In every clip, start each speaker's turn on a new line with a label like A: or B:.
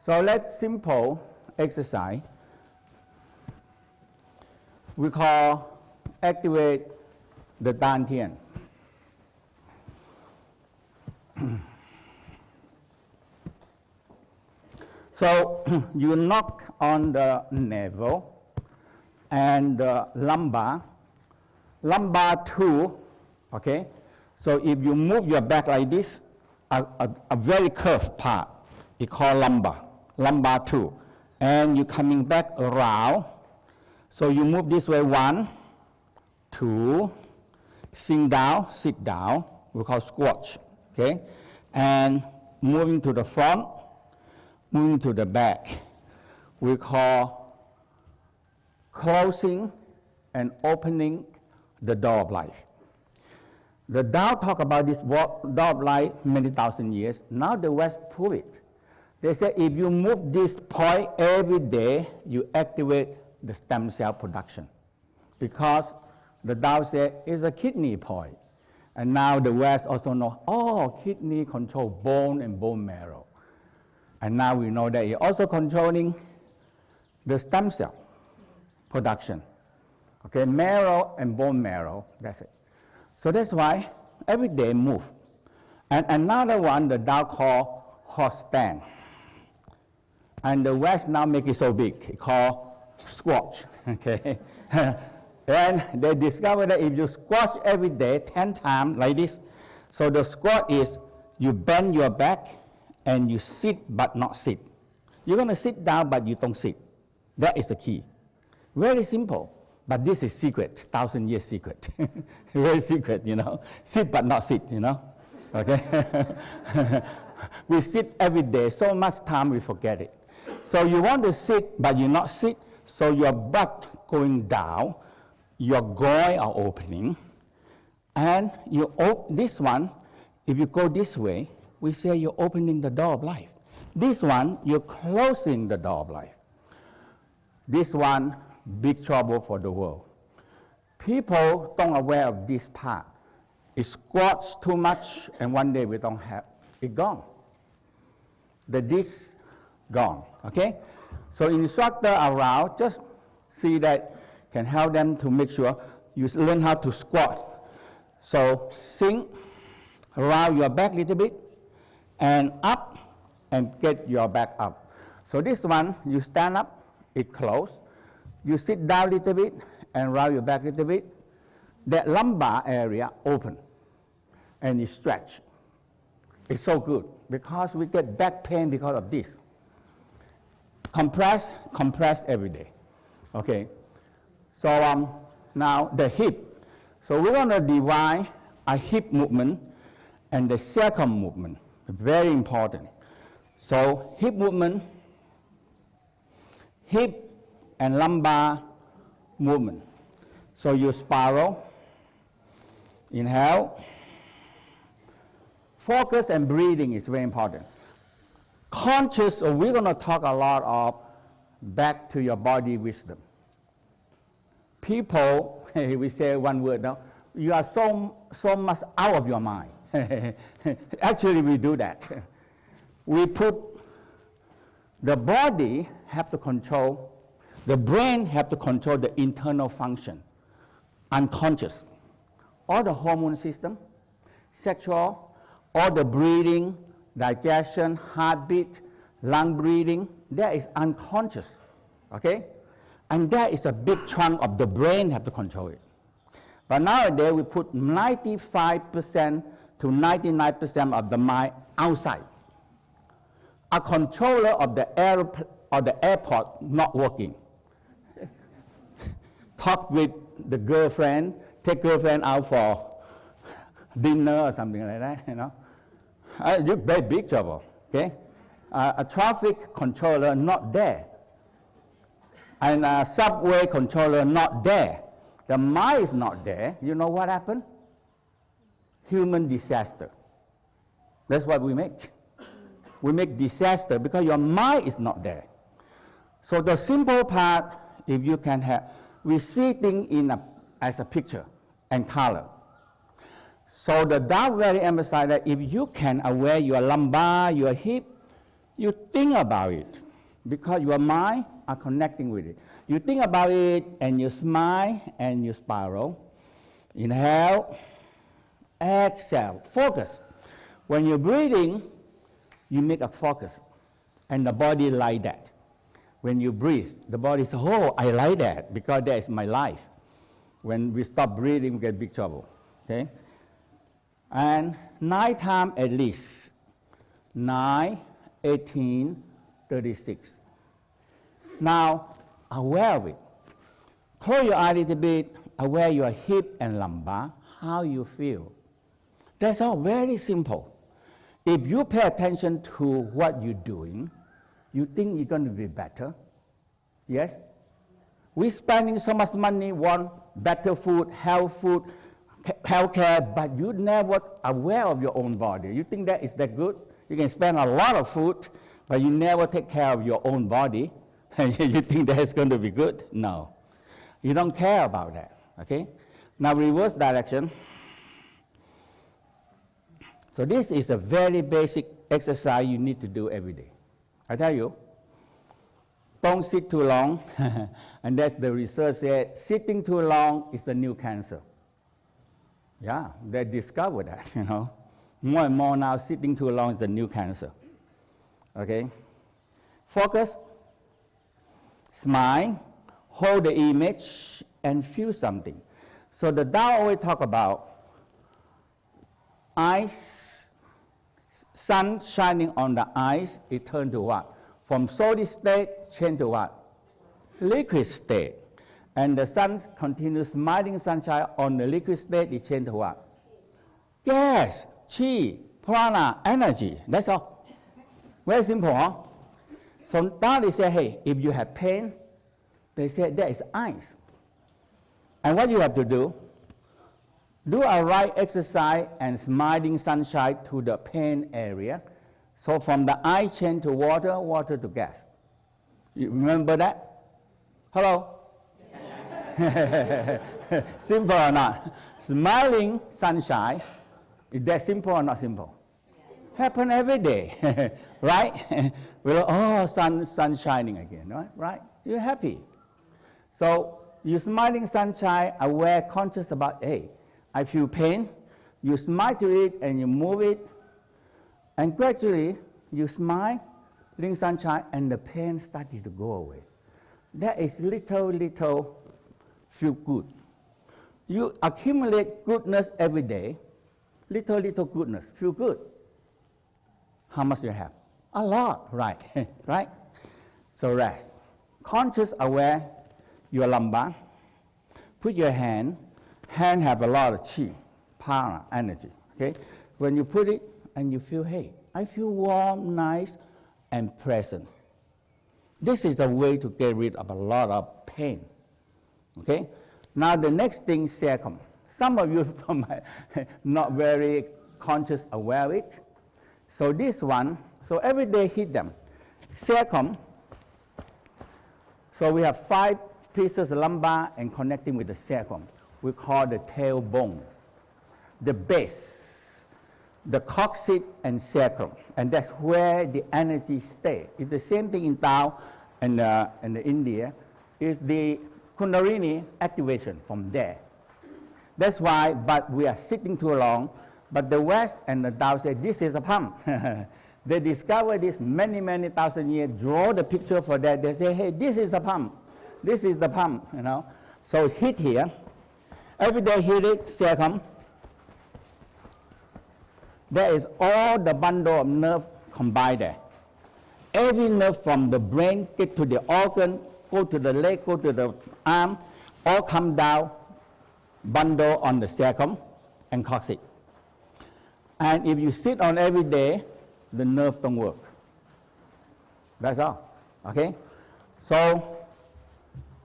A: So let's simple exercise. We call activate the Tan Tien. So you knock on the navel and the lumbar 2, okay? So if you move your back like this, a very curved part, it's called lumbar 2. And you're coming back around. So you move this way, 1, 2, sit down, we call squat, okay? And moving to the front, moving to the back, we call closing and opening the door of life. The Tao talk about this door of life many thousand years. Now the West prove it. They say if you move this point every day, you activate the stem cell production. Because the Tao said it's a kidney point. And now the West also know, kidney control bone and bone marrow. And now we know that it's also controlling the stem cell production. Okay, marrow and bone marrow, that's it. So that's why every day move. And another one, the Tao call horse stand. And the West now make it so big, it called squat, okay? And they discovered that if you squat every day 10 times like this, so the squat is you bend your back and you sit but not sit. You're going to sit down but you don't sit. That is the key. Very simple, but this is secret, 1,000-year secret. Very secret, you know. Sit but not sit, you know. Okay? We sit every day, so much time we forget it. So you want to sit but you not sit, so your butt going down, your groin are opening, and you this one, if you go this way, we say you're opening the door of life. This one, you're closing the door of life. This one, big trouble for the world. People don't aware of this part. It squats too much, and one day we don't have it gone. The disc gone, okay? So instructor around, just see that can help them to make sure you learn how to squat. So sink around your back a little bit, and up, and get your back up. So this one, you stand up, it close. You sit down a little bit, and round your back a little bit. That lumbar area open, and you stretch. It's so good, because we get back pain because of this. Compress every day, okay? So now the hip. So we're going to divide a hip movement and the sacrum movement. Very important. So hip movement, hip and lumbar movement. So you spiral, inhale. Focus and breathing is very important. Conscious, we're going to talk a lot of back to your body wisdom. People, we say one word now, you are so much out of your mind. Actually, we do that. We put the body have to control, the brain have to control the internal function, unconscious. All the hormone system, sexual, all the breathing, digestion, heartbeat, lung breathing, that is unconscious, okay? And that is a big chunk of the brain have to control it. But nowadays, we put 95% to 99% of the mind outside. A controller of the airport not working. Talk with the girlfriend, take girlfriend out for dinner or something like that, you know. You're very big trouble, okay? A traffic controller not there. And a subway controller not there. The mind is not there. You know what happened? Human disaster. That's what we make. We make disaster because your mind is not there. So the simple part, if you can have, we see things as a picture and color. So the Tao very emphasize that if you can aware your lumbar, your hip, You think about it because your mind are connecting with it. You think about it and you smile and you spiral. Inhale, exhale, focus. When you're breathing, you make a focus and the body like that. When you breathe, the body says, oh, I like that because that is my life. When we stop breathing, we get big trouble, okay? And 9 times at least. 9, 18, 36. Now, aware of it. Close your eye a little bit, aware your hip and lumbar, how you feel. That's all very simple. If you pay attention to what you're doing, you think you're going to be better. Yes? We're spending so much money, want better food, health care, but you never aware of your own body. You think that is that good? You can spend a lot of food, but you never take care of your own body. And you think that's going to be good? No. You don't care about that, okay? Now reverse direction. So this is a very basic exercise you need to do every day. I tell you, don't sit too long. And that's the research said, sitting too long is the new cancer. Yeah, they discovered that, you know. More and more now, sitting too long is the new cancer. Okay? Focus, smile, hold the image, and feel something. So the Tao always talk about eyes, sun shining on the eyes, it turns to what? From solid state, change to what? Liquid state. And the sun continues smiling sunshine on the liquid state, it changes to what? Gas, chi, prana, energy. That's all. Very simple, huh? So now they say, hey, if you have pain, they say that is ice. And what you have to do a right exercise and smiling sunshine to the pain area. So from the eye change to water, water to gas. You remember that? Hello? Simple or not? Smiling sunshine, is that simple or not simple? Happen every day, right? We're oh, sun shining again, right? You're happy. So you smiling sunshine, aware, conscious about, hey, I feel pain. You smile to it and you move it, and gradually you smile, ling sunshine, and the pain started to go away. That is little feel good. You accumulate goodness every day, little goodness, feel good. How much do you have? A lot, right? Right? So rest. Conscious, aware, your lumbar. Put your hand have a lot of chi, prana, energy, okay? When you put it and you feel, hey, I feel warm, nice, and pleasant. This is a way to get rid of a lot of pain, okay? Now the next thing, sacrum. Some of you not very conscious, aware of it. So this one, so every day hit them. Sacrum, so we have 5 pieces of lumbar and connecting with the sacrum. We call the tailbone, the base, the coccyx and sacrum, and that's where the energy stays. It's the same thing in Tao and in India, is the Kundalini activation from there. That's why, but we are sitting too long, but the West and the Tao say this is a pump. They discovered this many thousand years, draw the picture for that. They say, hey, this is the pump. This is the pump, you know. So hit here. Every day hit it, sacrum. There is all the bundle of nerve combined there. Every nerve from the brain get to the organ, go to the leg, go to the arm, all come down, bundle on the sacrum and coccyx. And if you sit on every day, the nerve don't work. That's all, okay? So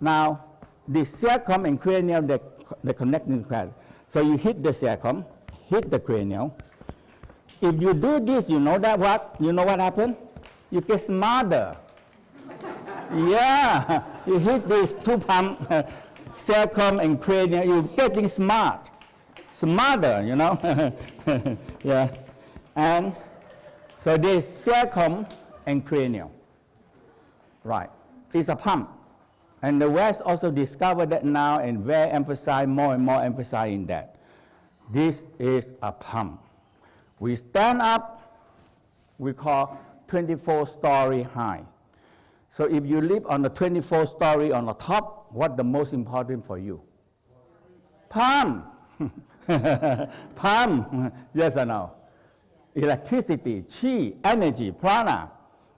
A: now the sacrum and cranial, the connecting cranial. So you hit the sacrum, hit the cranial. If you do this, you know that what? You know what happened? You get smarter. Yeah, you hit these 2 pumps, sacrum and cranial, you're getting smarter, you know. Yeah. And so this sacrum and cranial. Right. It's a pump. And the West also discovered that now and very emphasize, more and more emphasize in that. This is a pump. We stand up, we call 24-story high. So if you live on the 24th story on the top, what's the most important for you? Pump. Pump. Yes or no? Electricity, chi, energy, prana.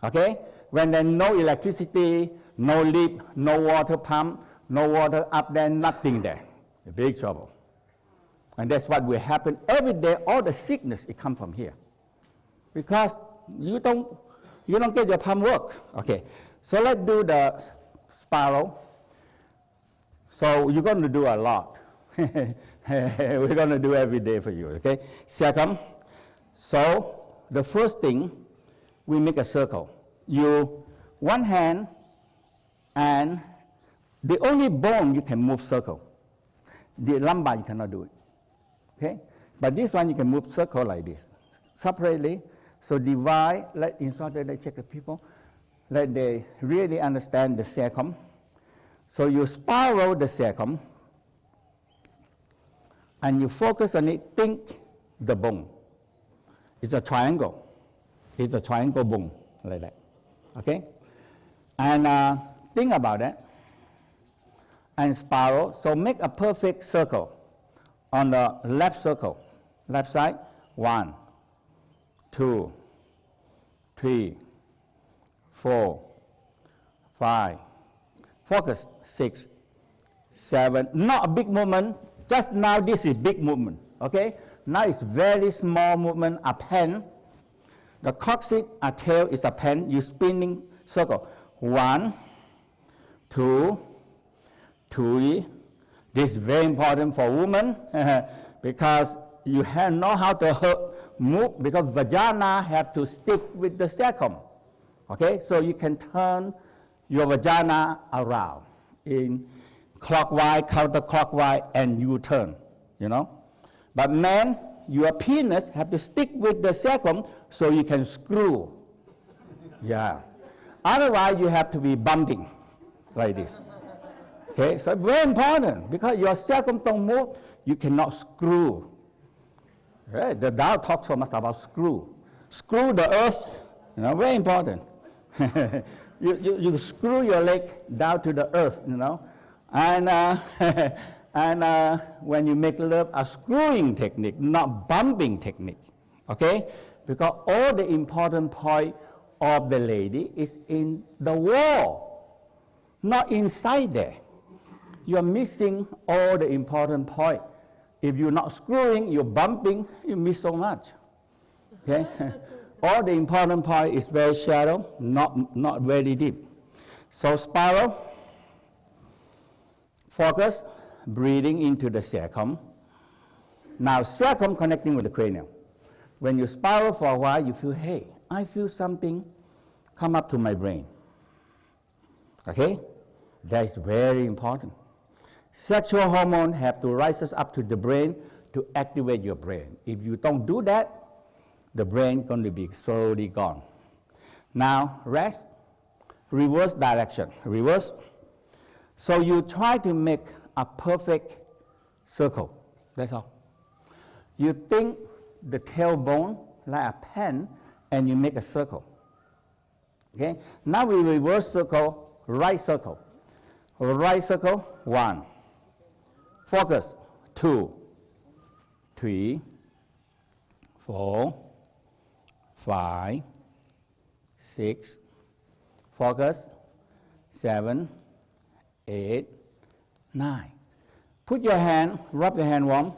A: Okay? When there's no electricity, no lift, no water pump, no water up there, nothing there. Big trouble. And that's what will happen every day. All the sickness, it comes from here. Because you don't get your pump work. Okay. So let's do the spiral. So you're going to do a lot. We're going to do every day for you. Okay. Sacrum. So the first thing, we make a circle. You, one hand, and the only bone you can move circle. The lumbar, you cannot do it. Okay? But this one, you can move circle like this, separately. So divide, let instructor, let check the people, let they really understand the sacrum. So you spiral the sacrum, and you focus on it, think the bone. It's a triangle. It's a triangle bone, like that. Okay? And think about that. And spiral. So make a perfect circle on the left circle. Left side. 1, 2, 3, 4, 5. Focus. 6, 7. Not a big movement. Just now this is big movement. Okay? Now it's very small movement. A pen. The coccyx, a tail is a pen. You spinning circle. 1, 2, 3. This is very important for women because you know how to move, because vagina have to stick with the sacrum. Okay, so you can turn your vagina around in clockwise, counterclockwise, and you turn. You know, but men, your penis have to stick with the sacrum so you can screw. Yeah. Otherwise, you have to be bumping like this. Okay, so very important because your sacrum don't move, you cannot screw. Right? The Tao talks so much about screw. Screw the earth, you know, very important. you screw your leg down to the earth, you know, and when you make love, a screwing technique, not bumping technique. Okay, because all the important point of the lady is in the wall, not inside there. You are missing all the important point. If you're not screwing, you're bumping, you miss so much. Okay? All the important point is very shallow, not very deep. So spiral, focus, breathing into the sacrum. Now sacrum connecting with the cranial. When you spiral for a while, you feel, hey, I feel something come up to my brain. Okay? That is very important. Sexual hormones have to rise up to the brain to activate your brain. If you don't do that, the brain is going to be slowly gone. Now, rest, reverse direction, reverse. So you try to make a perfect circle, that's all. You think the tailbone like a pen, and you make a circle. Okay? Now we reverse circle, right circle. Right circle, 1. Focus, 2, 3, 4, 5, 6. Focus, 7, 8, 9. Put your hand, rub your hand warm.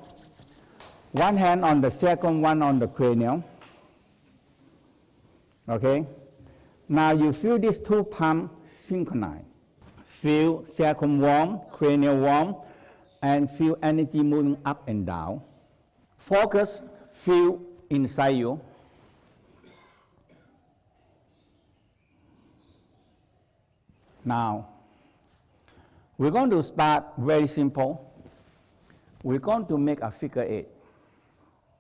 A: One hand on the sacrum, one on the cranial. Okay? Now you feel these two palms synchronize. Feel sacrum warm, cranial warm, and feel energy moving up and down. Focus, feel inside you. Now, we're going to start very simple. We're going to make a figure 8.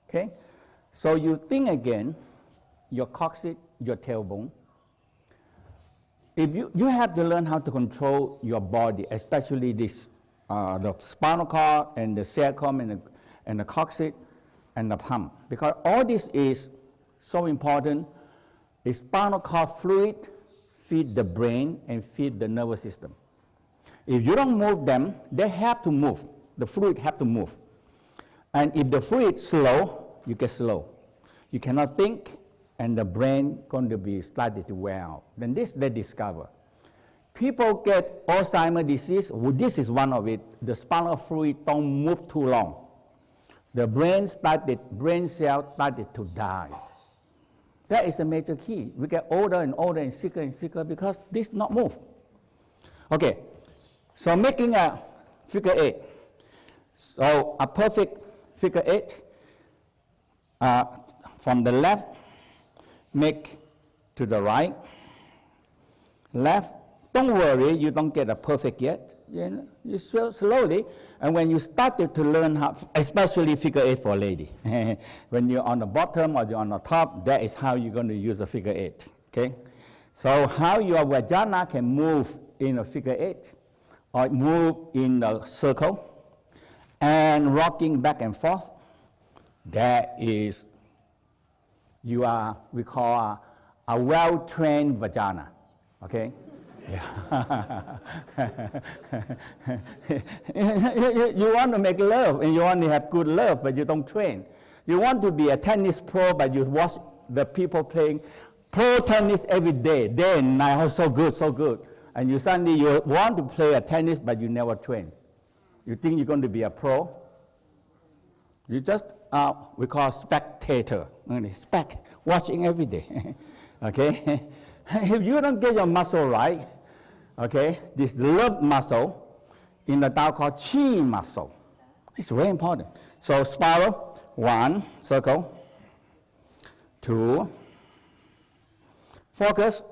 A: Okay? So you think again, your coccyx, your tailbone. if you have to learn how to control your body, especially this, the spinal cord and the sacrum and the coccyx and the pump, because all this is so important. The spinal cord fluid feed the brain and feed the nervous system. If you don't move them, they have to move. The fluid have to move. And if the fluid slow, you get slow. You cannot think, and the brain going to be started to wear out. Then this they discover. People get Alzheimer's disease. Well, this is one of it. The spinal fluid don't move too long. The brain cell started to die. That is a major key. We get older and older and sicker because this not move. Okay, so making a figure 8. So a perfect figure 8 from the left, make to the right, left. Don't worry, you don't get a perfect yet. You slowly, and when you started to learn how, especially figure 8 for a lady, when you're on the bottom or you're on the top, that is how you're going to use a figure 8. Okay, so how your vagina can move in a figure 8, or move in a circle, and rocking back and forth. That is, we call a well-trained vagina. Okay. Yeah. You want to make love and you want to have good love, but you don't train. You want to be a tennis pro, but you watch the people playing pro tennis every day, day and night. Oh, so good, so good. And you suddenly you want to play a tennis, but you never train. You think you're going to be a pro? You just we call spectator, watching every day. Okay. If you don't get your muscle right, okay, this love muscle in the Tao called Chi muscle. It's very important. So spiral, 1, circle, 2, focus,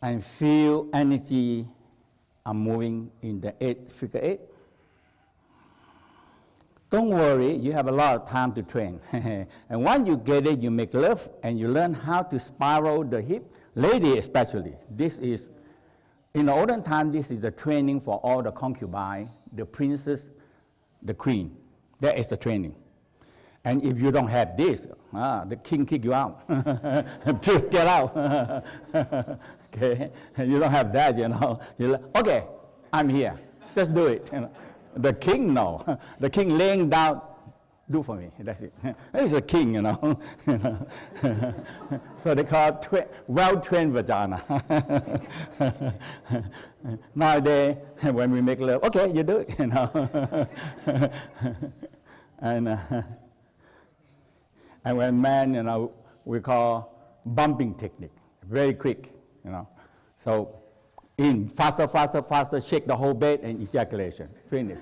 A: and feel energy are moving in the figure 8. Don't worry, you have a lot of time to train. And once you get it, you make love, and you learn how to spiral the hip. Lady especially, this is, in the olden time, this is the training for all the concubine, the princess, the queen. That is the training. And if you don't have this, the king kick you out. Get out. Okay, you don't have that, you know. Okay, I'm here. Just do it. You know. The king, no. The king laying down, do for me. That's it. He's a king, you know. So they call it well-trained vagina. Nowadays, when we make love, okay, you do it, you know. And when men, you know, we call bumping technique, very quick, you know. So in faster, shake the whole bed and ejaculation, finish.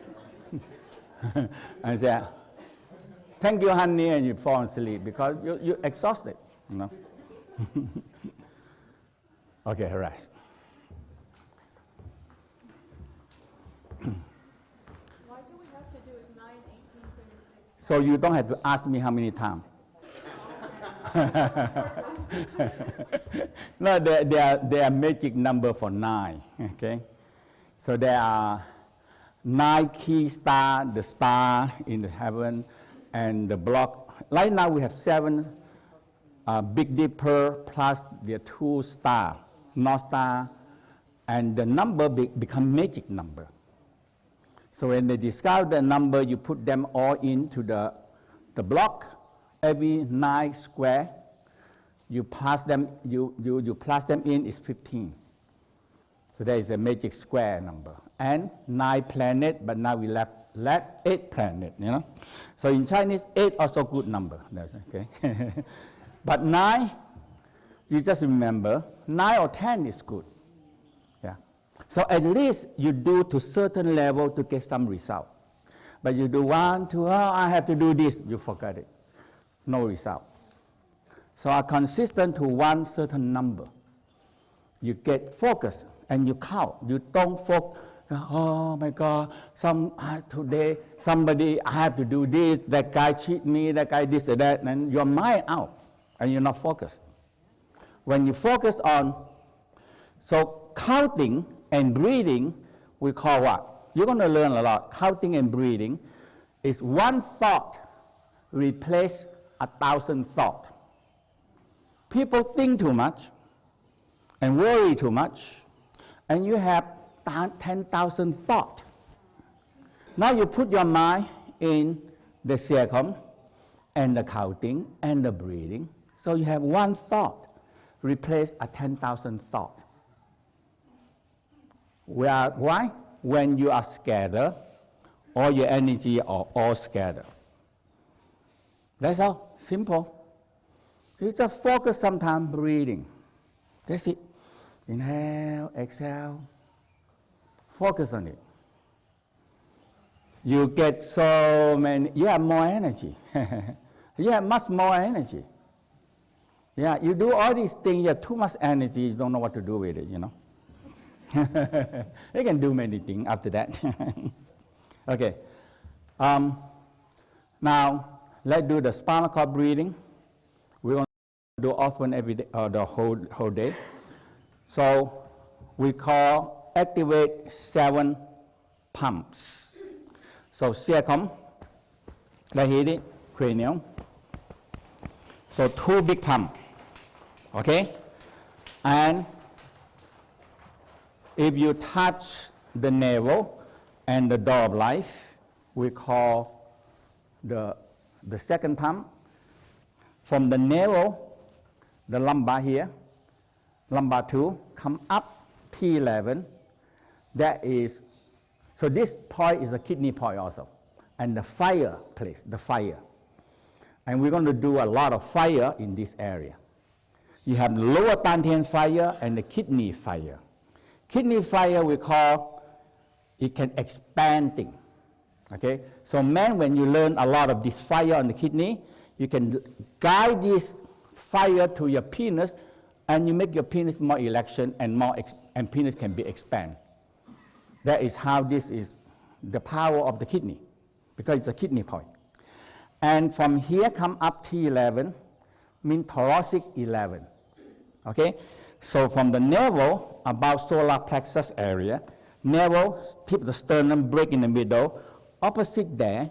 A: And say, thank you, honey, and you fall asleep because you're exhausted, you know. Okay, rest.
B: Why do we have to do it 9, 18, 36?
A: So you don't have to ask me how many times. No, there are magic number for 9, okay? So there are 9 key stars, the star in the heaven, and the block. Right now we have 7 Big Dipper plus the 2 stars, North Star, and the number become magic number. So when they discover the number, you put them all into the block. Every 9 square, you plus them in is 15. So there is a magic square number. And 9 planets, but now we left 8 planets, you know. So in Chinese, 8 also good number, okay. But 9, you just remember, 9 or 10 is good. Yeah. So at least you do to certain level to get some result. But you do 1, 2, I have to do this, you forget it. No result. So are consistent to one certain number. You get focused and you count. You don't oh my God, today somebody, I have to do this, that guy cheat me, that guy this or that, and your mind out, and you're not focused. When you focus on, so counting and breathing, we call what? You're going to learn a lot. Counting and breathing is one thought replace 1,000 thoughts. People think too much and worry too much, and you have 10,000 thoughts. Now you put your mind in the sacrum and the counting and the breathing, so you have one thought replace 10,000 thoughts. Why? When you are scattered, all your energy are all scattered. That's all, simple. You just focus sometime breathing. That's it. Inhale, exhale. Focus on it. You get so many, you have more energy. You have much more energy. Yeah, you do all these things, you have too much energy, you don't know what to do with it, you know. You can do many things after that. Okay. Now, let's do the spinal cord breathing. We want to do often every day, the whole day. So, we call activate 7 pumps. So, sacrum, let's hit it, cranial. So, 2 big pumps, okay? And if you touch the navel and the door of life, we call the second pump. From the navel, the lumbar here, lumbar 2, come up T11. That is, so this point is a kidney point also. And the fire place, the fire. And we're going to do a lot of fire in this area. You have the lower Tan Tien fire and the kidney fire. Kidney fire we call, it can expand things. Okay? So man, when you learn a lot of this fire on the kidney, you can guide this fire to your penis, and you make your penis more erection and and penis can be expanded. That is how this is the power of the kidney, because it's a kidney point. And from here come up T11, mean thoracic 11. Okay? So from the navel, about solar plexus area, navel, tip of the sternum, break in the middle. Opposite there,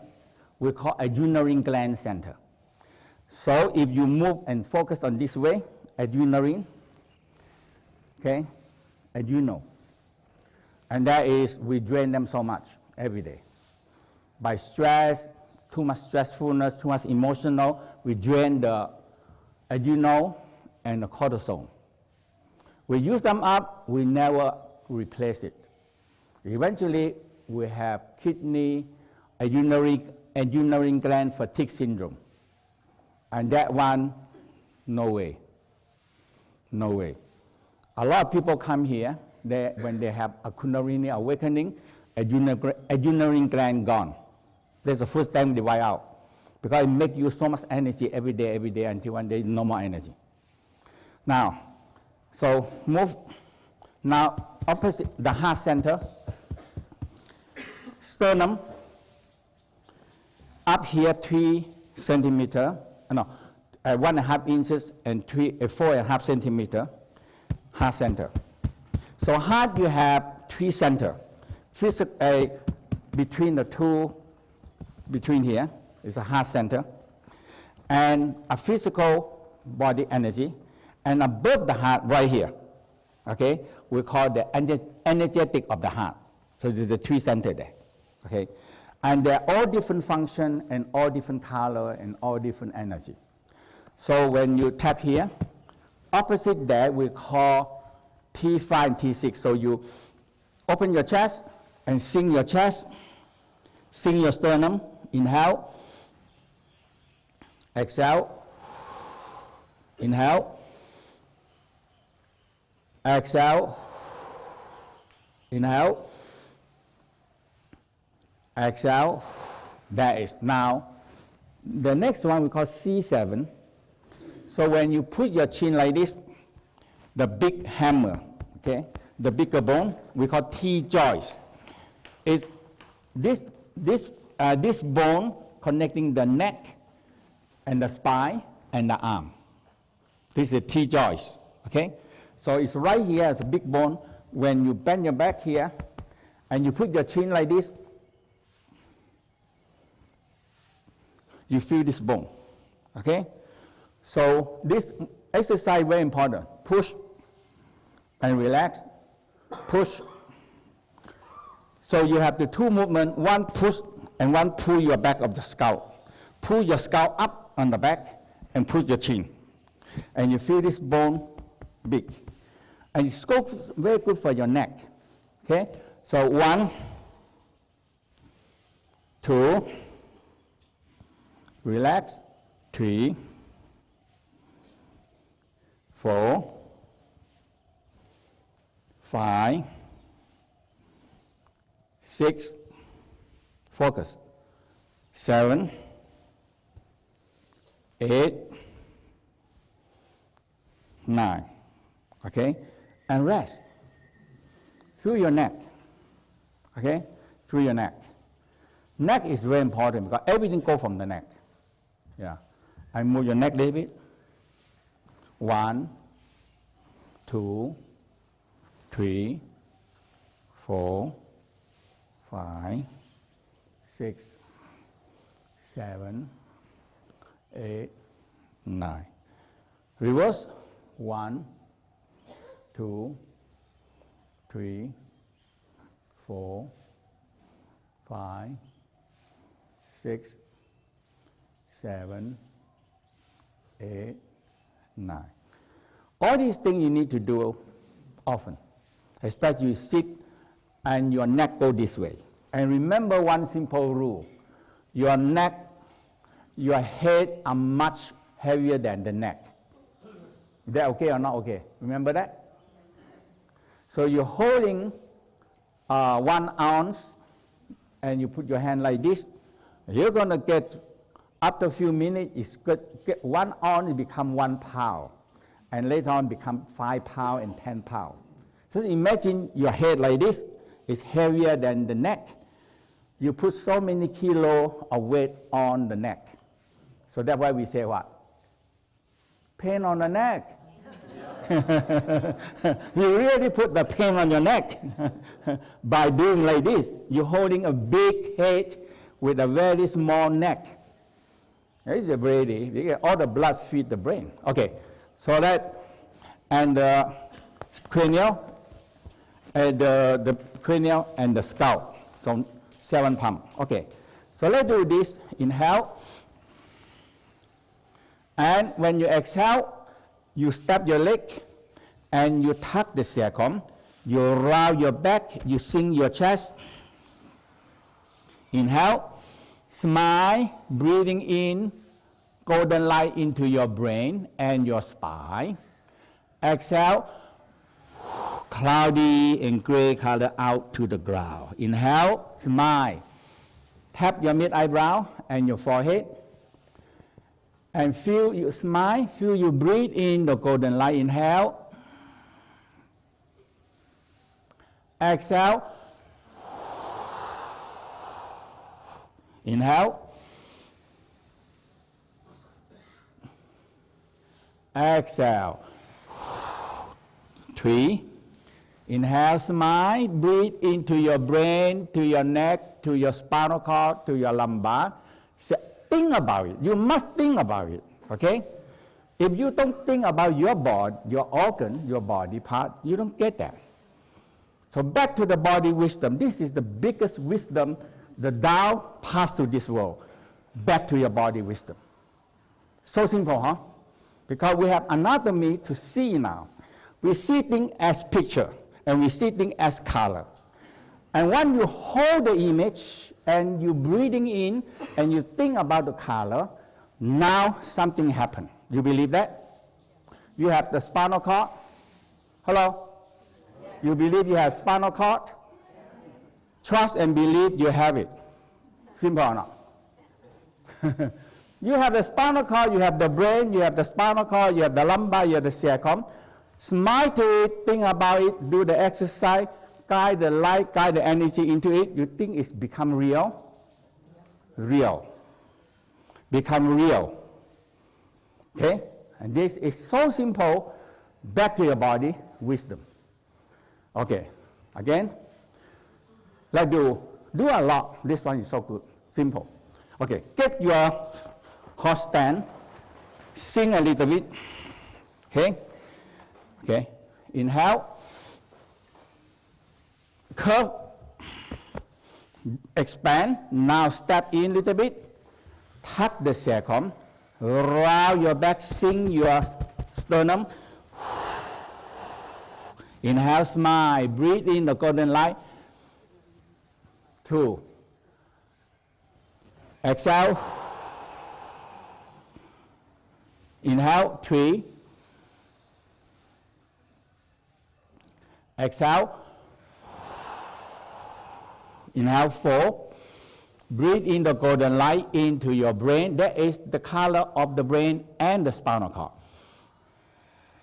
A: we call adrenal gland center. So if you move and focus on this way, adrenal, okay, adrenal. And that is, we drain them so much every day. By stress, too much stressfulness, too much emotional, we drain the adrenal and the cortisol. We use them up, we never replace it. Eventually, we have kidney, adrenal gland fatigue syndrome. And that one, no way. No way. A lot of people come here, when they have a Kundalini awakening, adrenal gland gone. That's the first time they wipe out. Because it makes you so much energy every day, until one day, no more energy. Now, so move, now opposite the heart center, sternum, up here 3 centimeter, 1.5 inches and 4.5 centimeter, heart center. So heart you have 3 center, between the two, between here is a heart center, and a physical body energy. And above the heart, right here, okay, we call the energetic of the heart. So there's the 3 center there, okay? And they're all different function and all different color and all different energy. So when you tap here, opposite that we call T5 and T6. So you open your chest and sink your chest, sink your sternum, inhale, exhale, inhale, exhale, inhale, exhale. That is now. The next one we call C7. So when you put your chin like this, the big hammer, okay, the bigger bone, we call T-joint. is this bone connecting the neck and the spine and the arm. This is a T-joist, okay? So it's right here, it's a big bone. When you bend your back here, and you put your chin like this, you feel this bone, okay? So this exercise very important. Push and relax, push. So you have the two movements, one push and one pull your back of the scalp. Pull your scalp up on the back and push your chin. And you feel this bone big. And it's very good for your neck, okay? So 1, 2, relax, 3, 4, 5, 6, focus, 7, 8, 9, okay? And rest. Feel your neck, okay? Feel your neck. Neck is very important because everything goes from the neck. Yeah. And move your neck a little bit. 1, 2, 3, 4, 5, 6, 7, 8, 9. Reverse. 1, 2, 3, 4, 5, 6, 7, 8, 9. All these things you need to do often, especially you sit and your neck go this way. And remember one simple rule. Your neck, your head are much heavier than the neck. Is that okay or not okay? Remember that? So you're holding 1 ounce and you put your hand like this. You're going to get, after a few minutes, it's good, get 1 ounce become 1 pound. And later on become 5 pounds and 10 pounds. So imagine your head like this is heavier than the neck. You put so many kilos of weight on the neck. So that's why we say what? Pain on the neck. You really put the pain on your neck by doing like this. You're holding a big head with a very small neck. It's the brain. All the blood feed the brain. Okay, so that, and the cranial, and the cranial and the scalp. So 7 pump. Okay, so let's do this. Inhale. And when you exhale, you step your leg and you tuck the sacrum. You round your back, you sink your chest. Inhale, smile, breathing in, golden light into your brain and your spine. Exhale, cloudy and gray color out to the ground. Inhale, smile. Tap your mid-eyebrow and your forehead. And feel you smile, feel you breathe in the golden light. Inhale. Exhale. Inhale. Exhale. 3. Inhale, smile, breathe into your brain, to your neck, to your spinal cord, to your lumbar. Think about it. You must think about it, okay? If you don't think about your body, your organ, your body part, you don't get that. So back to the body wisdom. This is the biggest wisdom the Tao passed to this world. Back to your body wisdom. So simple, huh? Because we have anatomy to see now. We see things as picture, and we see things as color. And when you hold the image, and you're breathing in, and you think about the color, now something happened. You believe that? You have the spinal cord. Hello? Yes. You believe you have spinal cord? Yes. Trust and believe you have it. Simple or not? You have the spinal cord, you have the brain, you have the spinal cord, you have the lumbar, you have the sacrum. Smile to it, think about it, do the exercise, guide the light, guide the energy into it, you think it's become real? Real. Become real. Okay? And this is so simple. Back to your body, wisdom. Okay. Again, let's do a lot. This one is so good. Simple. Okay. Get your horse stand. Sing a little bit. Okay? Okay. Inhale. Curve. Expand. Now step in a little bit. Touch the sacrum. Round your back. Sink your sternum. Inhale, smile. Breathe in the golden light. 2. Exhale. Inhale, 3. Exhale. Inhale, 4. Breathe in the golden light into your brain. That is the color of the brain and the spinal cord.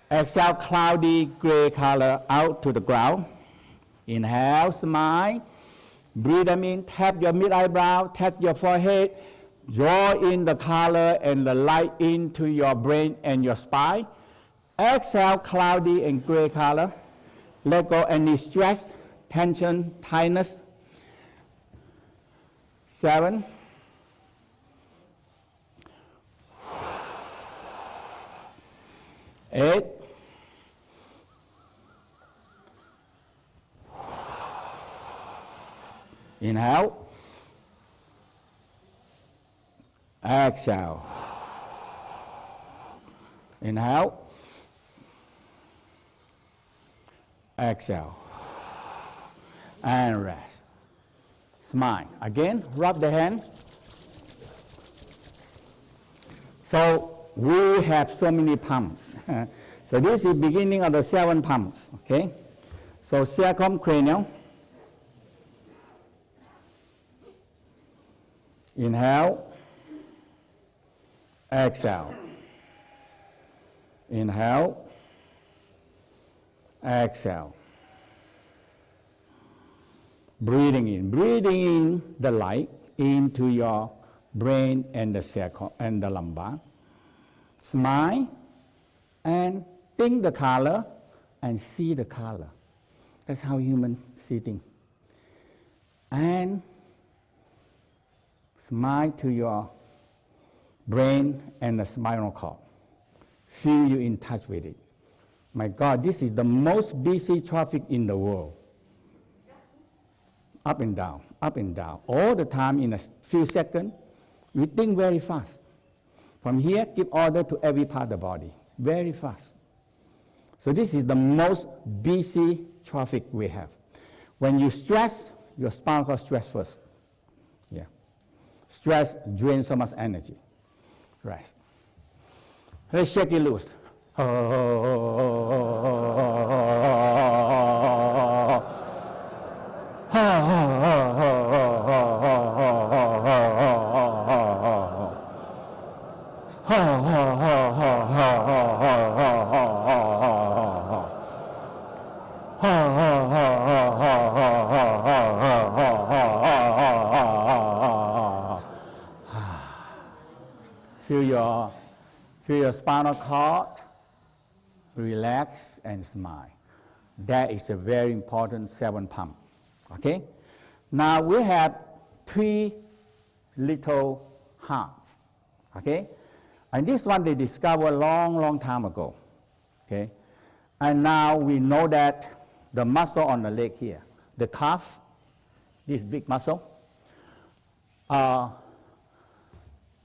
A: Exhale, cloudy gray color out to the ground. Inhale, smile. Breathe them in. Tap your mid-eyebrow. Tap your forehead. Draw in the color and the light into your brain and your spine. Exhale, cloudy and gray color. Let go any stress, tension, tightness. 7. Eight. Inhale. Exhale. Inhale. Exhale. And rest. Smile. Again, rub the hand. So we have so many pumps. So this is beginning of the 7 pumps. Okay. So sacrum, cranial. Inhale. Exhale. Inhale. Exhale. Breathing in the light into your brain and the sacrum and the lumbar. Smile and think the color and see the color. That's how humans see things. And smile to your brain and the spinal cord. Feel you in touch with it. My God, this is the most busy traffic in the world. Up and down, all the time in a few seconds. We think very fast. From here, give order to every part of the body, very fast. So this is the most busy traffic we have. When you stress, your spinal cord stress first. Yeah. Stress drains so much energy. Right. Let's shake it loose. Feel your spinal cord, relax and smile. That is a very important 7 pump. Okay? Now we have 3 little hearts. Okay? And this one they discovered a long time ago. Okay? And now we know that the muscle on the leg here, the calf, this big muscle, hold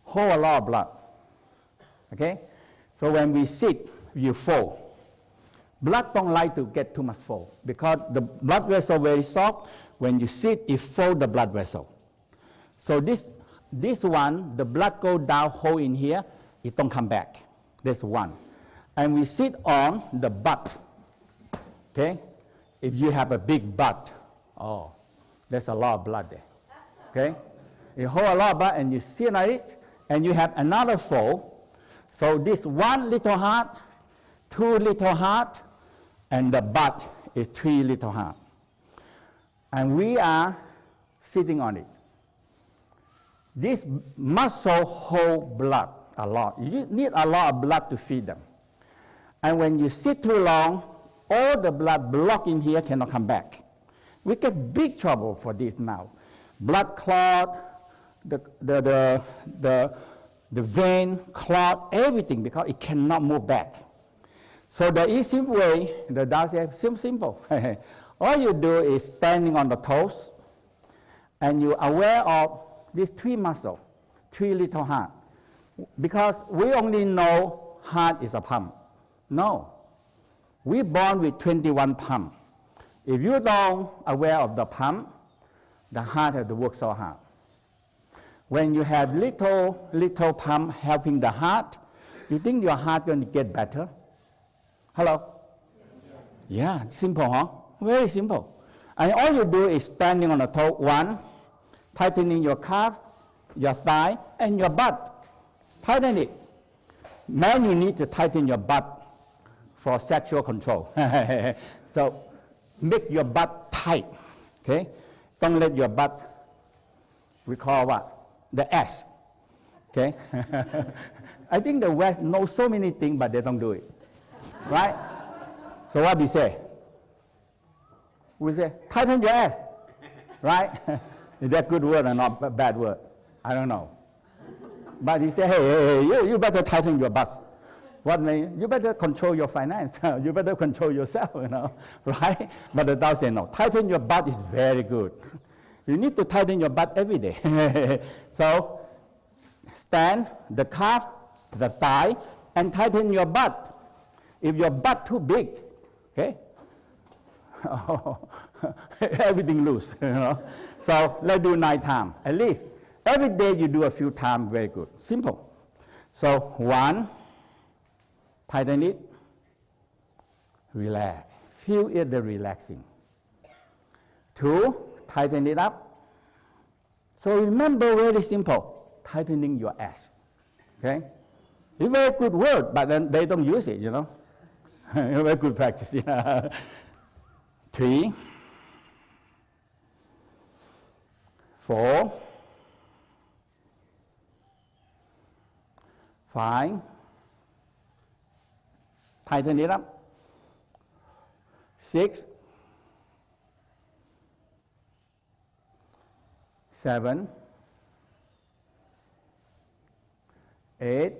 A: a lot of blood. Okay? So when we sit, you fall. Blood don't like to get too much fall because the blood vessel very soft. When you sit, it folds the blood vessel. So this one, the blood go down, hole in here, it don't come back. That's one. And we sit on the butt. Okay? If you have a big butt, oh, there's a lot of blood there. Okay? You hold a lot of blood and you sit on it, and you have another fold. So this 1 little heart, 2 little heart, and the butt is 3 little heart. and we are sitting on it. This muscle hold blood a lot. You need a lot of blood to feed them. And when you sit too long, all the blood blocked in here cannot come back. We get big trouble for this now. Blood clot, the vein clot, everything, because it cannot move back. So the easy way, the doctor says, simple. All you do is standing on the toes, and you're aware of these three muscles, three little heart. Because we only know heart is a pump. No. We're born with 21 pumps. If you don't aware of the pump, the heart has to work so hard. When you have little pump helping the heart, you think your heart going to get better? Hello? Yes. Yeah, simple, huh? Very simple. And all you do is standing on the toe. One, tightening your calf, your thigh, and your butt. Tighten it. Man, you need to tighten your butt for sexual control. So make your butt tight. Okay? Don't let your butt, we call what? The ass. Okay? I think the West knows so many things, but they don't do it. Right? So what we say? We say, tighten your ass. Right? Is that good word or not a bad word? I don't know. But he said, hey, you better tighten your butt. What mean? You better control your finance. You better control yourself, right? But the Tao said, no, tighten your butt is very good. You need to tighten your butt every day. So stand, the calf, the thigh, and tighten your butt. If your butt too big, okay, everything loose, So let's do 9 times, at least. Every day you do a few times, very good. Simple. So 1, tighten it, relax. Feel it, the relaxing. 2, tighten it up. So remember, very simple, tightening your ass. Okay? It's a very good word, but then they don't use it, Very good practice. 3, 4, 5, tighten it up. 6, 7, 8,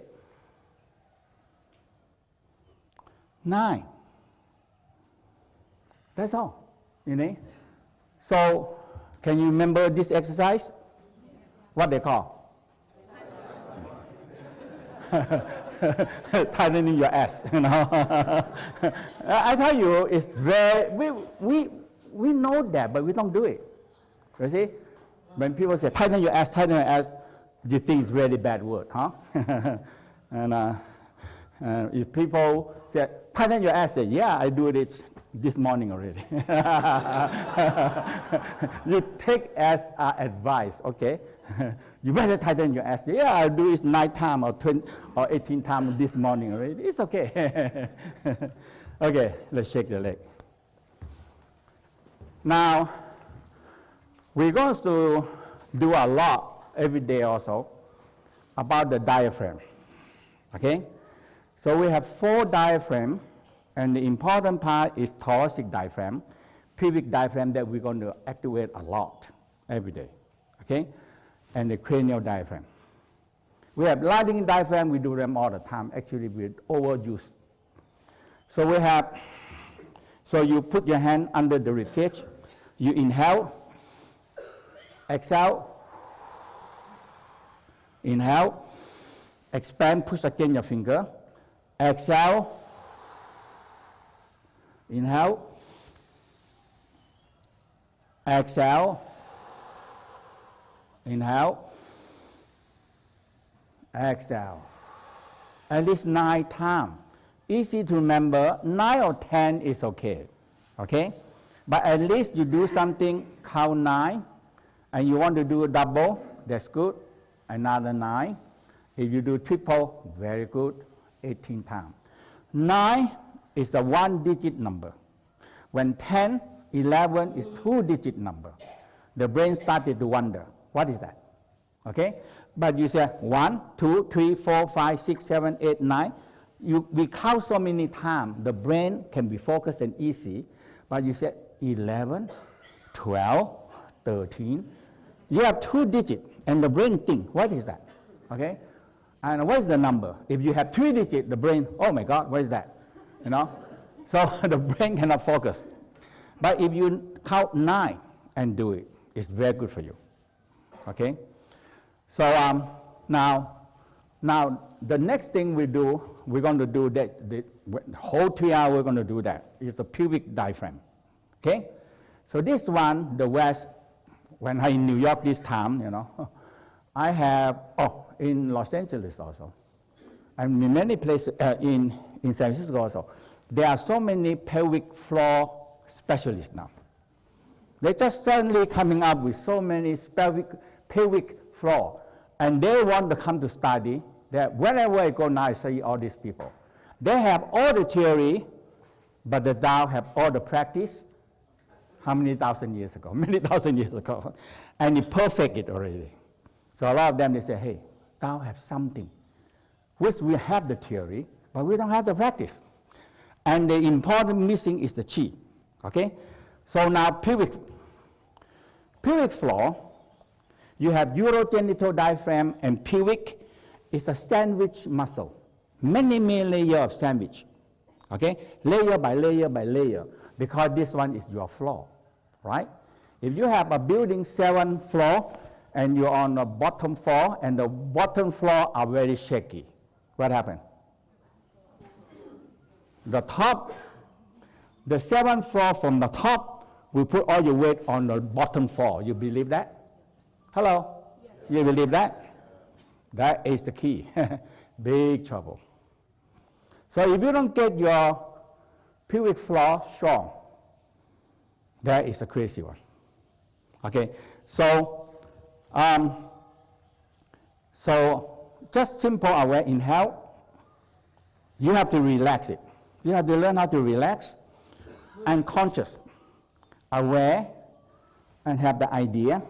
A: 9. That's all, So, can you remember this exercise? What they call? Tightening your ass, I tell you, it's very, we know that, but we don't do it. You see? When people say, tighten your ass, you think it's really bad word, huh? And if people say, tighten your ass, say, yeah, I do it this morning already. You take as advice, okay? You better tighten your ass. Yeah, I do it 9 times or 20 or 18 times this morning already. It's okay. Okay, let's shake the leg. Now, we're going to do a lot every day also about the diaphragm. Okay? So we have 4 diaphragms, and the important part is thoracic diaphragm, pubic diaphragm that we're going to activate a lot every day. Okay? And the cranial diaphragm. We have lying diaphragm, we do them all the time. Actually, we overuse. So we have, so you put your hand under the ribcage, you inhale, exhale, inhale, expand, push against your finger, exhale, inhale, exhale, inhale, exhale. At least 9 times. Easy to remember, 9 or 10 is okay. Okay? But at least you do something, count 9, and you want to do a double, that's good, another 9. If you do triple, very good, 18 times. 9 is the 1-digit number. When 10 11 is two-digit number. The brain started to wonder, what is that? Okay? But you say 1, 2, 3, 4, 5, 6, 7, 8, 9. We count so many times, the brain can be focused and easy. But you say 11, 12, 13. You have two digits, and the brain thinks, what is that? Okay? And what is the number? If you have three digits, the brain, oh my God, what is that? You know? So the brain cannot focus. But if you count 9 and do it, it's very good for you. Okay? So now the next thing we're going to do that, the whole 3 hours we're going to do that, is the pubic diaphragm. Okay? So this one, the West, when I'm in New York this time, you know, I have, in Los Angeles also, and in many places, in San Francisco also, there are so many pelvic floor specialists now. They're just suddenly coming up with so many pelvic floor, and they want to come to study. That whenever I go now, I see all these people. They have all the theory, but the Tao have all the practice. How many thousand years ago? Many thousand years ago, and it perfect it already. So a lot of them, they say, hey, Tao have something, which we have the theory, but we don't have the practice. And the important missing is the chi. Okay? So now pubic floor, you have urogenital diaphragm, and pubic is a sandwich muscle. Many layers of sandwich. Okay? Layer by layer by layer, because this one is your floor, right? If you have a building 7 floor, and you're on the bottom floor, and the bottom floor are very shaky, what happened? The top, the 7th floor from the top, we put all your weight on the bottom floor. You believe that? Hello? Yes. You believe that? That is the key. Big trouble. So if you don't get your pubic floor strong, that is a crazy one. Okay, so just simple aware, inhale. You have to relax it. You have to learn how to relax and conscious, aware, and have the idea.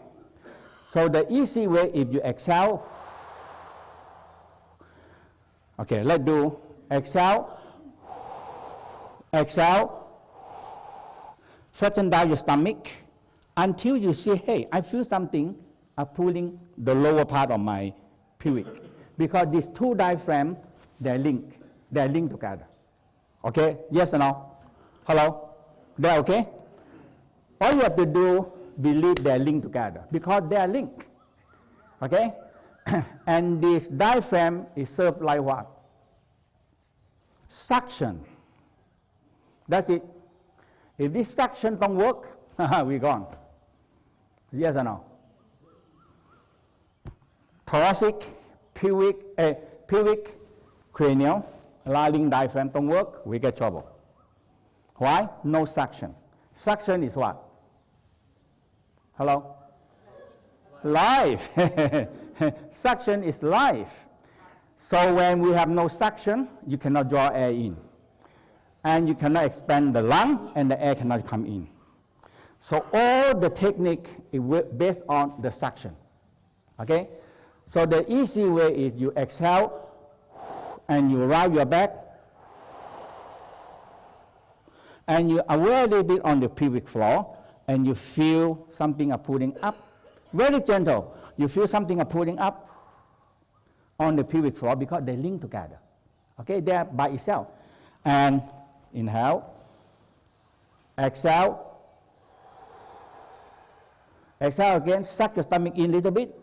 A: So the easy way, if you exhale, okay, let's do exhale, exhale, flatten down your stomach until you see, hey, I feel something pulling the lower part of my pubic. Because these two diaphragms, they're linked together. Okay, yes or no? Hello? They're okay? All you have to do, believe they're linked together, because they are linked. Okay? And this diaphragm is served like what? Suction. That's it. If this suction don't work, we're gone. Yes or no? Thoracic, pubic, cranial, lying diaphragm don't work, we get trouble. Why? No suction. Suction is what? Hello? Life. Suction is life. So when we have no suction, you cannot draw air in. And you cannot expand the lung, and the air cannot come in. So all the technique is based on the suction. Okay? So the easy way is you exhale, and you round your back, and you aware a little bit on the pubic floor, and you feel something pulling up. Very gentle. You feel something pulling up on the pubic floor because they link together. Okay, they are by itself. And inhale, exhale, exhale again, suck your stomach in a little bit.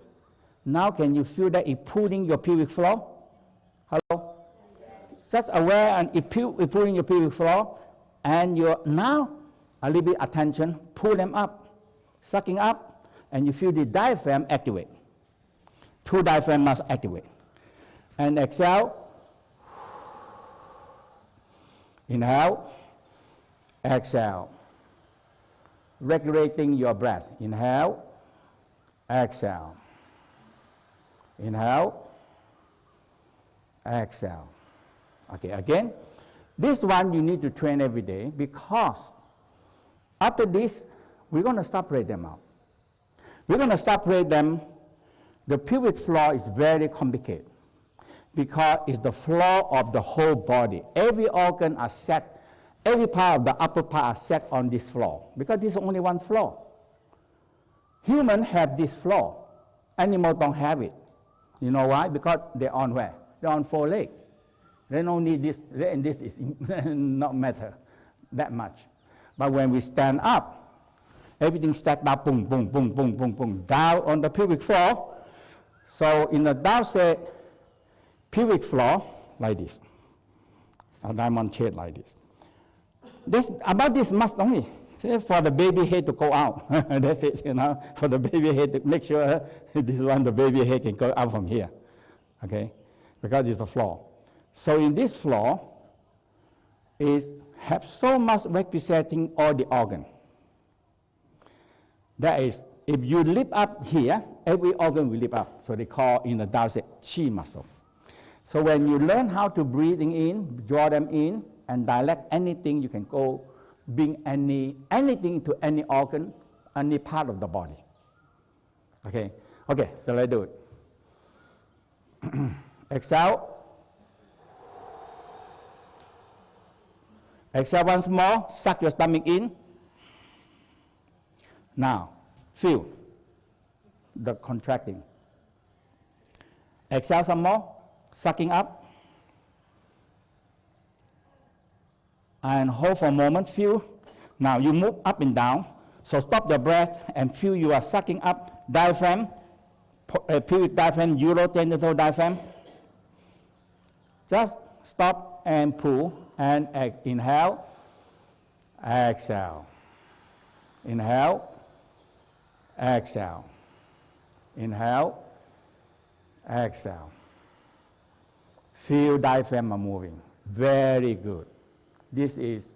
A: Now can you feel that it pulling your pubic floor? Hello? Just aware and it pulling your pubic floor, and you're now a little bit attention, pull them up, sucking up, and you feel the diaphragm activate. Two diaphragm must activate. And exhale, inhale, exhale. Regulating your breath. Inhale, exhale. Inhale, exhale. Okay, again, this one you need to train every day, because After this, we're going to separate them out. We're going to separate them. The pubic floor is very complicated because it's the floor of the whole body. Every organ are set, every part of the upper part are set on this floor because this is only one floor. Humans have this floor. Animals don't have it. You know why? Because they're on where? They're on 4 legs. They don't need this, and this is not matter that much. But when we stand up, everything stacked up, boom, boom, boom, boom, boom, boom, down on the pubic floor. So in the downside, pubic floor, like this, a diamond shape like this. About this much only, for the baby head to go out. That's it, you know, for the baby head to make sure this one, the baby head can go out from here, okay, because it's the floor. So in this floor, is have so much representing all the organ. That is, if you lift up here, every organ will lift up. So they call in the downside chi muscle. So when you learn how to breathing in, draw them in, and dilate anything, you can go bring anything to any organ, any part of the body. Okay, okay, so let's do it. Exhale. Exhale once more, suck your stomach in. Now, feel the contracting. Exhale some more, sucking up. And hold for a moment, feel. Now you move up and down. So stop the breath and feel you are sucking up diaphragm, pubic diaphragm, urogenital diaphragm. Just stop and pull and inhale, exhale. Inhale, exhale. Inhale, exhale. Feel diaphragm are moving. Very good. This is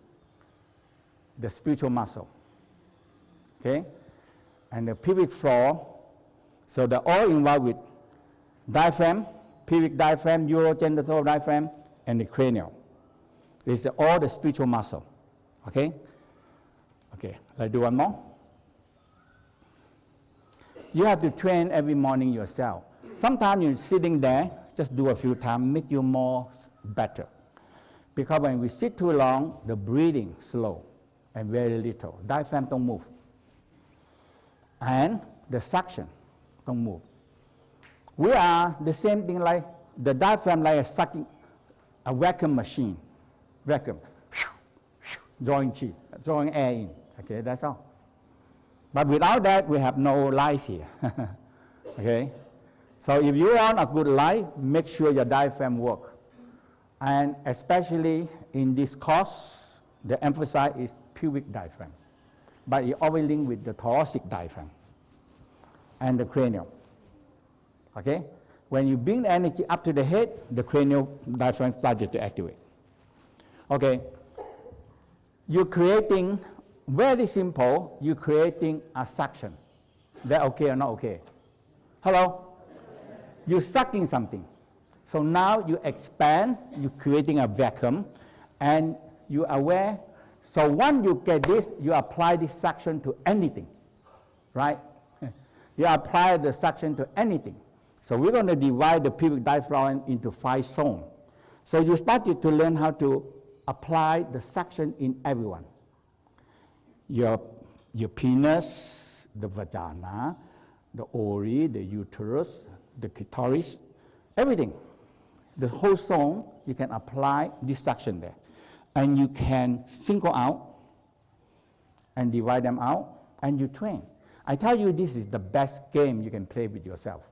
A: the spiritual muscle, okay? And the pubic floor, so they're all involved with diaphragm, pubic diaphragm, urogenital diaphragm, and the cranial. This is all the spiritual muscle, okay? Okay, let's do one more. You have to train every morning yourself. Sometimes you're sitting there, just do a few times, make you more better. Because when we sit too long, the breathing slow and very little. Diaphragm don't move. And the suction don't move. We are the same thing like the diaphragm like a vacuum machine. Vacuum. Drawing chi, drawing air in. Okay, that's all. But without that, we have no life here. Okay? So if you want a good life, make sure your diaphragm works. And especially in this course, the emphasis is pubic diaphragm. But it always linked with the thoracic diaphragm and the cranial. Okay? When you bring the energy up to the head, the cranial diaphragm started to activate. Okay? You're creating, very simple, you're creating a suction. That okay or not okay? Hello? Yes. You're sucking something. So now you expand, you're creating a vacuum, and you're aware. So once you get this, you apply this suction to anything, right? You apply the suction to anything. So we're going to divide the pubic diaphragm into 5 zones. So you started to learn how to apply the suction in everyone. Your penis, the vagina, the ovary, the uterus, the clitoris, everything. The whole zone, you can apply this suction there. And you can single out and divide them out, and you train. I tell you, this is the best game you can play with yourself.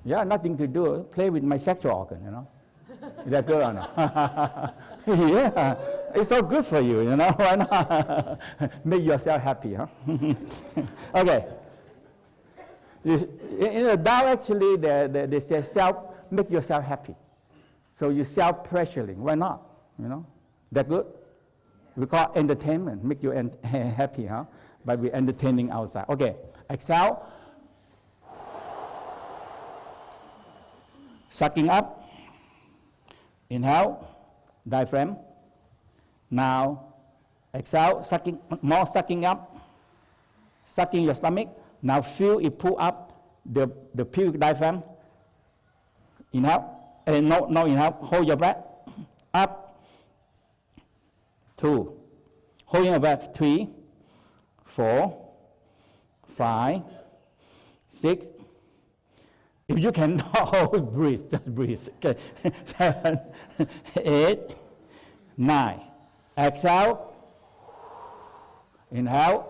A: Yeah, nothing to do. Play with my sexual organ, you know. Is that good or not? Yeah, it's so good for you, you know. Why not? Make yourself happy, huh? Okay. In the Tao, actually, they say make yourself happy. So you self-pressuring. Why not? You know, that good? We call entertainment. Make you happy, huh? But we're entertaining outside. Okay. Exhale. Sucking up. Inhale. Diaphragm. Now, Exhale, sucking, more sucking up, sucking your stomach. Now feel it pull up the pubic diaphragm. Inhale, no inhale, hold your breath. Up, 2, holding your breath, 3, 4, 5, 6. If you cannot hold, breathe, just breathe. Okay. 7, 8, 9. Exhale. Inhale.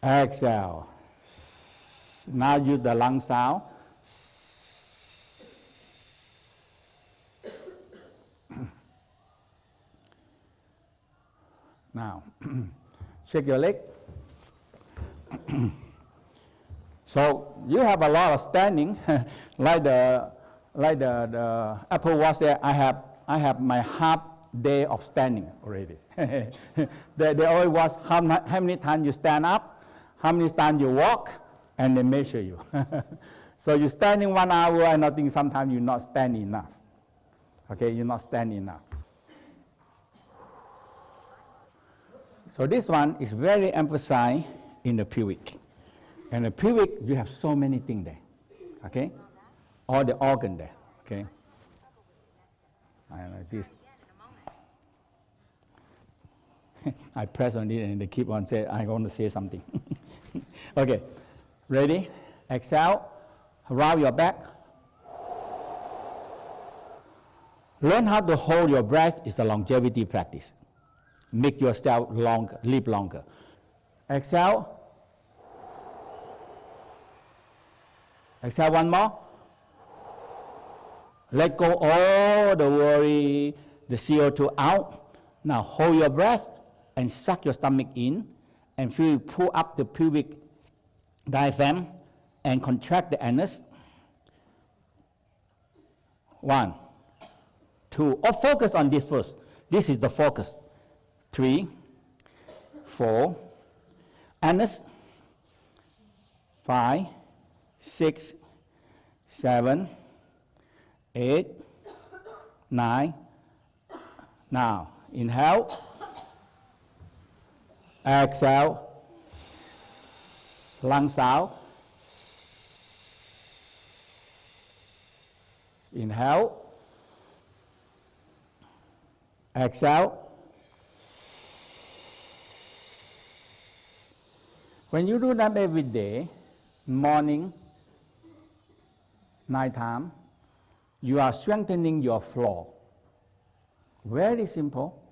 A: Exhale. Now use the lung sound. Now, shake your leg. So you have a lot of standing, like the Apple Watch there. I have my half day of standing already. they always watch how many times you stand up, how many times you walk, and they measure you. So you're standing 1 hour, and I think sometimes you're not standing enough. Okay, you're not standing enough. So this one is very emphasized in the pubic. And the pubic, you have so many things there, okay? All the organ there, okay? And like this. I press on it and they keep on saying, I want to say something. Okay, ready? Exhale, round your back. Learn how to hold your breath is a longevity practice. Make yourself longer, live longer. Exhale. Exhale one more. Let go all the worry, the CO2 out. Now hold your breath and suck your stomach in and feel you pull up the pubic diaphragm and contract the anus. 1, 2. Or focus on this first. This is the focus. 3, 4, anus. 5, 6, 7, 8, 9. Now, inhale. Exhale. Lungs out. Inhale. Exhale. When you do that every day, morning, nighttime, you are strengthening your floor. Very simple.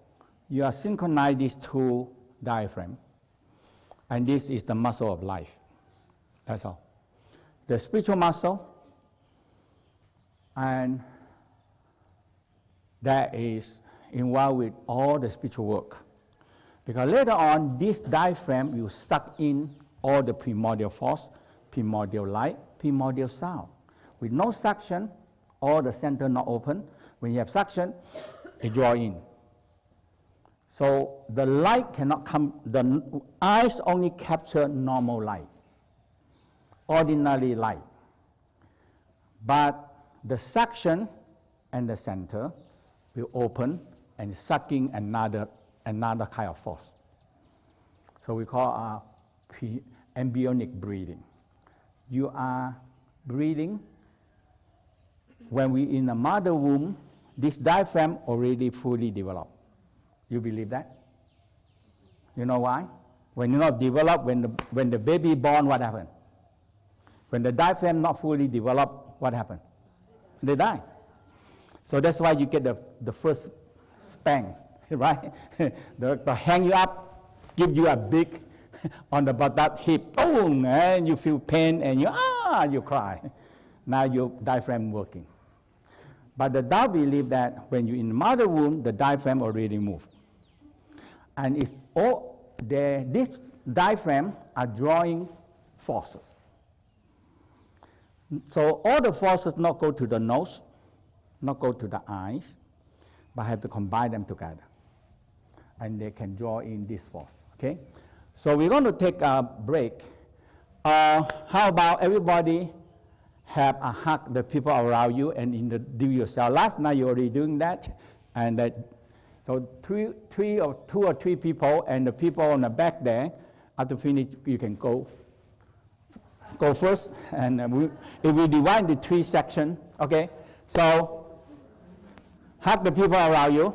A: You are synchronizing these two diaphragms. And this is the muscle of life. That's all. The spiritual muscle, and that is involved with all the spiritual work. Because later on, this diaphragm will suck in all the primordial force, primordial light, primordial sound. With no suction, all the center not open. When you have suction, it draw in. So the light cannot come, the eyes only capture normal light, ordinary light. But the suction and the center will open and sucking another kind of force. So we call embryonic breathing. You are breathing. When we in the mother womb, this diaphragm already fully developed. You believe that? You know why? When you're not developed, when the baby born, what happened? When the diaphragm not fully developed, what happened? They die. So that's why you get the first spank, right? the hang you up, give you a big on the butt hip, boom, and you feel pain and you cry. Now your diaphragm working. But the Tao believe that when you're in the mother womb, the diaphragm already moved. And it's all there, this diaphragm are drawing forces. So all the forces not go to the nose, not go to the eyes, but have to combine them together. And they can draw in this force, okay? So we're going to take a break. How about everybody have a hug the people around you and introduce yourself. Last night you're already doing that, and that So two or three people, and the people on the back there, after finish, you can go first, and it will divide into 3 sections. Okay, so hug the people around you.